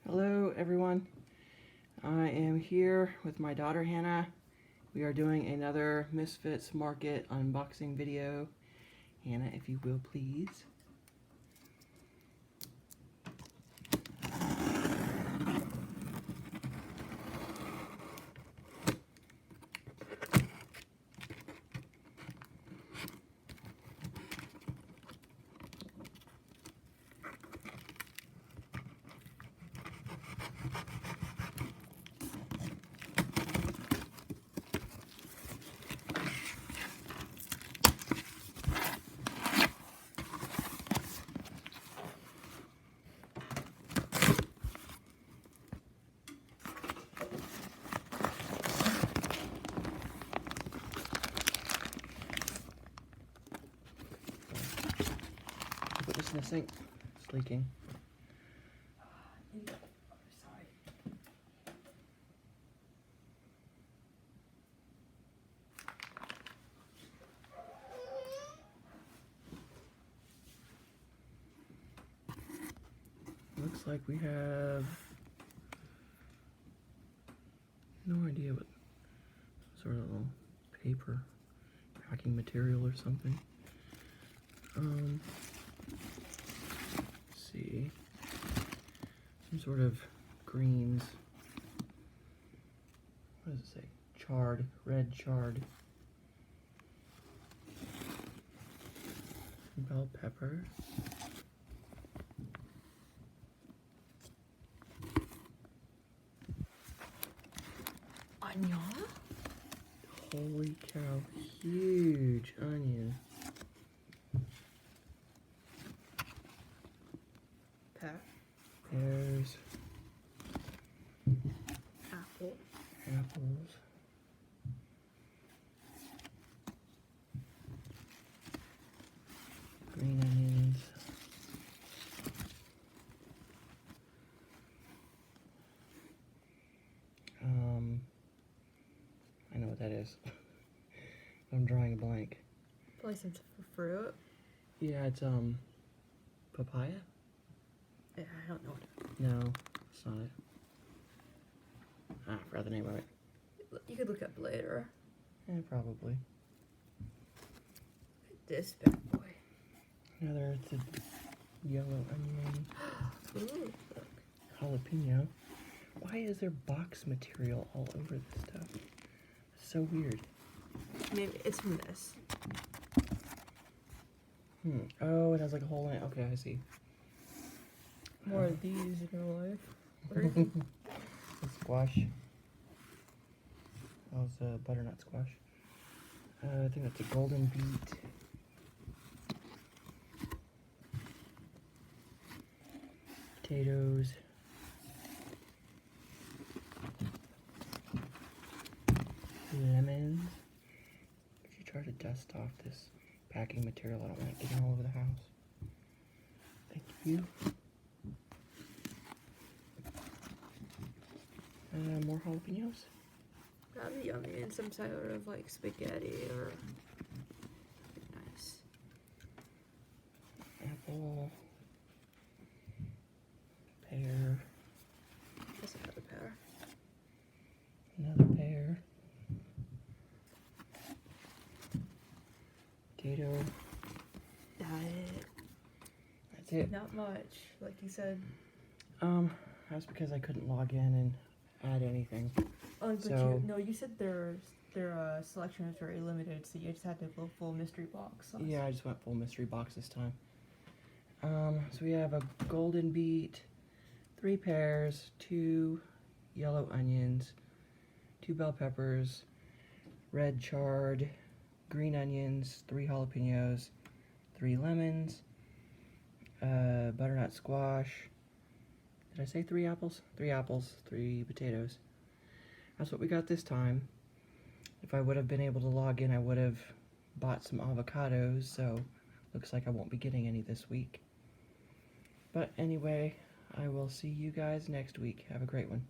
Hello everyone, I am here with my daughter Hannah. We are doing another Misfits Market unboxing video. Hannah, if you will please. Put this in the sink. It's leaking. Looks like we have no idea what sort of little paper packing material or something. Let's see, some sort of greens. What does it say? Chard, red chard. Bell pepper. Onion? Holy cow, huge onion. Pears. Apple. Apples. Green onions. I know what that is. I'm drawing a blank. Probably some fruit. Yeah, it's papaya? Yeah, I don't know. No, it's not it. I forgot the name of it. You could look up later. Yeah, probably. Look at this bad boy. Another, it's a yellow onion. Ooh, look. Jalapeno. Why is there box material all over this stuff? It's so weird. Maybe it's from this. Oh, it has like a hole in it. Okay, I see. More of these in your life. What are these? Squash. That was a butternut squash. I think that's a golden beet. Potatoes. Lemons. Could you try to dust off this packing material? I don't want it getting all over the house. Thank you. More jalapenos. That'd be yummy and some sort of like spaghetti or nice. Apple. Pear. That's another pear. Another pear. Potato. That's it. Not much, like you said. That's because I couldn't log in and add anything. Oh, but So- you said their selection is very limited, so you just had to go full mystery box. Yeah, I just went full mystery box this time. So we have a golden beet, 3 pears, 2 yellow onions, 2 bell peppers, red chard, green onions, 3 jalapenos, 3 lemons, butternut squash. Did I say 3 apples? 3 apples, 3 potatoes. That's what we got this time. If I would have been able to log in, I would have bought some avocados, so looks like I won't be getting any this week. But anyway, I will see you guys next week. Have a great one.